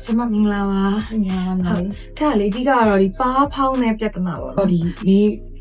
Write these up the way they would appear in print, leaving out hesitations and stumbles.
ဆမမင်္ဂလာပါညာပါဒါလေဒီကတော့ဒီပါဖောင်းတဲ့ပြဿနာပေါ့နော်ဒီ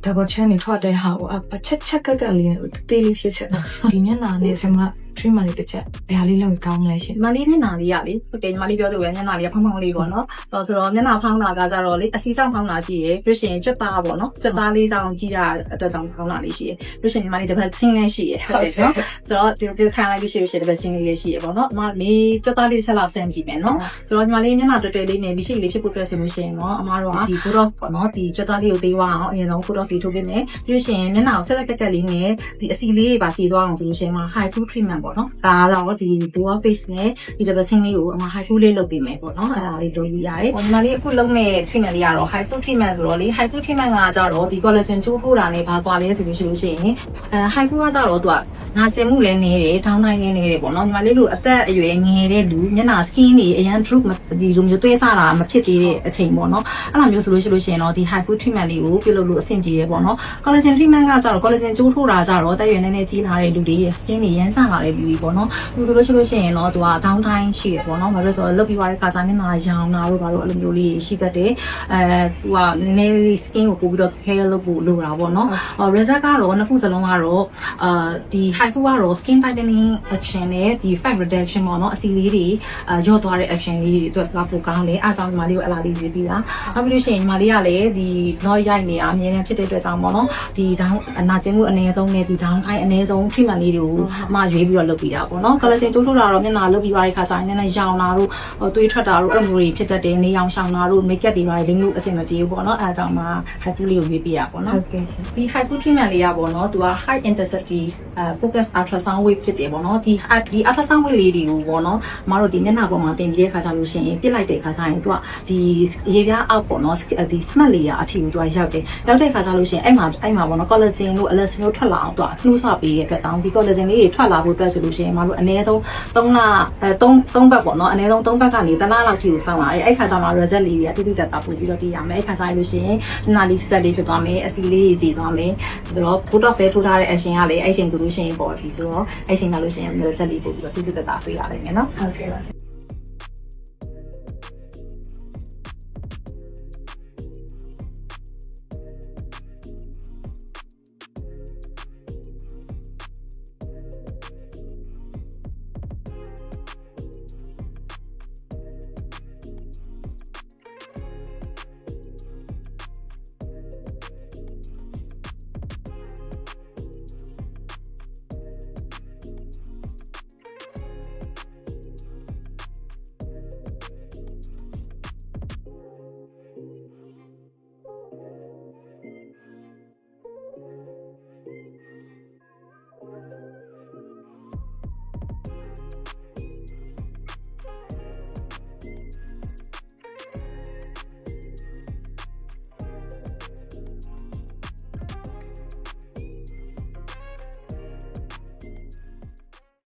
ဒါကချမ်းနေထွက်တဲ့ဟာကိုအချက်ကလေးတေးလေးဖြစ်ချက်ဒီမျက်နှာနဲ့ဆမtreatment လေးတစ်ချက်ဘယ်ဟာလေးလောက်ကောင်းလဲရှင် ညီမလေးမျက်နှာလေးကလေဟုတ်တယ်ညီမလေးပြောသလိုပဲမျက်နှာလေးကဖောင်းဖောင်းလေးပေါ့နော်ဆိုတော့မျက်နှာဖောင်းတာကကြတော့လေအစီဆောင်ဖောင်းတာရှိရယ်ပြီးရှင်ကြက်သားပေါ့နော်ကြက်သားလေးဆောင်ကြည့်တာအတွက်ကြောင့်ဖောင်းတာလေးရှိရယ်ပြီးရှင်ညီမလေးတစ်ပတ်ချင်းလေးရှိရယ်ဟုတ်တယ်နော်ဆိုတော့ဒီခံလိုက်ပြီးရှိရယ်တစ်ပတ်ချင်းလေးရှိရယ်ပေါ့နော်အမမေးကြက်သားလေးဆက်လောက်ဆန်းကြည့်မယ်နော်ဆိုတော့ညီမလေးမျက်နှာတွေ့တွေ့လေးနဲ့ပြီးရှိလေးဖြစ်ဖို့အတွက်ဆိုလို့ရှိရင်နော်အမတို့ကဒီ Botox ပေါ့နော်ဒီကြက်သားလေးကိုသေးဝအောင်အရင်ဆုံး Botox ထိုးပေးမယ်ပြီးရှင်မျက်နှာကိုဆက်ကက်ကလေးနဲ့ဒီအစီလေးတွေပါကြည့်သွားအောင်ဆိုလို့ရှိရင်မှာ high food treatment ပေါ့နော်ဒါကတော့ဒီ Boa face နဲ့ဒီ double chin လေးကိုအမ high food လေးလုပ်ပေးမယ်ပေါ့နော်အဲ့ဒါလေးလုပ်ပြီးရတယ်။ညီမလေးအခုလုပ်မဲ့ treatment လေးကတော့ high food treatment ဆိုတော့လေ high food treatment ကကြတော့ဒီ collagen ကျိုးထိုးတာနဲ့ဘာကွာလဲဆိုလို့ရှိရင်high food ကကြတော့သူကငါကျင်မှုလည်းနေတယ်ထောင်းတိုင်းလည်းနေတယ်ပေါ့နော်ညီမလေးတို့အသက်အရွယ်ငယ်တဲ့လူမျက်နှာ skin တွေအရန် droop ဒီလိုမျိုးသွေးဆတာမဖြစ်သေးတဲ့အချိန်ပေါ့နော်အဲ့လိုမျိုးဆိုလို့ရှိရင်တော့ဒီ high food treatment လေးကိုပြုလုပ်လို့အဆင်ပြေတယ်ပေါ့နော် collagen treatment ကကြတော့ collagen ကျိုးထိုးတာကြတော့တက်ရွယ်နည်းနည်းကြီးလာတဲ့လူတွေရဲ့ skin တွေရမ်းဆလာတဲ့လူတွေပေါ့နော်ဆိုလို့ရှိရင်တော့သူကဒေါင်းတိုင်းရှိရပေါ့နော်ဘာလို့ဆိုတော့လုတ်ပြီးသွားတဲ့ခါကျမျက်နှာရောင်တာတို့ဘာလို့အဲ့လိုမျိုးလေးရှိတတ်တယ်သူကနည်းနည်းလေး skin ကိုပို့ပြီးတော့ care လုပ်ဖို့လိုတာပေါ့နော်result ကတော့နှစ်ခုစလုံးကတော့ဒီ high food ကတော့ skin tightening action နဲ့ဒီ fat reduction ပေါ့နော်အစီလေးတွေရော့သွားတဲ့ action လေးတွေအတွက်ပိုကောင်းတယ်အားကြောင့်ညီမလေးကိုအလားလေးရွေးပြီးတာနောက်ပြီးလို့ရှိရင်ညီမလေးကလည်းဒီ not ရိုက်နေတာအမြဲတမ်းဖြစ်တဲ့အတွက်ကြောင့်ပေါ့နော်ဒီဒေါင်းအနာကျင်းမှုအနည်းဆုံးနဲ့ဒီဒေါင်းအနည်းဆုံး treatment လေးတွေကိုအမရွေးပြီးတော့လုပ်ပြီးတာပေါ့နော် collagen တိုးထိုးတာတော့မျက်နှာလုပ်ပြီးသွားတဲ့ခါကျရင်လည်းရောင်တာတို့သွေးထွက်တာတို့အဲ့လိုမျိုးတွေဖြစ်တတ်တယ်နေရောင်ရှောင်တာတို့ make up တွေပါလိမ့်လို့အဆင်မပြေဘူးပေါ့နော်အဲအကြောင်းမှာ high food လေးကိုရွေးပြရပေါ့နော်ဟုတ်ကဲ့ရှင်ဒီ high food treatment လေးရပေါ့နော်သူက high intensity focus ultrasound wave ဖြစ်တယ်ပေါ့နော်ဒီ ultrasound wave လေးတွေကိုပေါ့နော်အမတို့ဒီမျက်နှာပေါ်မှာတင်ပြီးတဲ့ခါကျလို့ရှိရင်ပြစ်လိုက်တဲ့ခါကျရင်သူကဒီရေပြားအောက်ပေါ့နော်ဒီ smart layer အထိကိုသူကရောက်တယ်ရောက်တဲ့ခါကျလို့ရှိရင်အဲ့မှာပေါ့နော် collagen တို့ elastin တို့ထွက်လာအောင်သူကနှိုးဆွပေးတဲ့အတွက်ကြောင့်ဒီ collagen လေးတွေထွက်လာဖို့အတွက်ဆိုလို့ရှိရင်အမတို့အနည်းဆုံး3ဘက်ပေါ့နော်အနည်းဆုံး3ဘက်ကနေတလားလောက်ထိကိုဆောင်းလာတယ်အဲ့ခါကျမှ result လေးတွေကတိတိကျကျပို့ပြီးတော့သိရမယ်အဲ့ခါကျလို့ရှိရင်နာလီဆက်လေးဖြစ်သွားမယ်အစီလေးကြီးကြည်သွားမယ်ဆိုတော့ Botox လေးထိုးထားတဲ့ action ကလည်းအဲ့ချိန်ဆိုလို့ရှိရင်ပေါ့ဒီဆိုတော့အဲ့ချိန်ကလို့ရှိရင် result လေးပို့ပြီးတော့တိတိကျကျတွေ့ရလိမ့်မယ်နော်ဟုတ်ကဲ့ပါ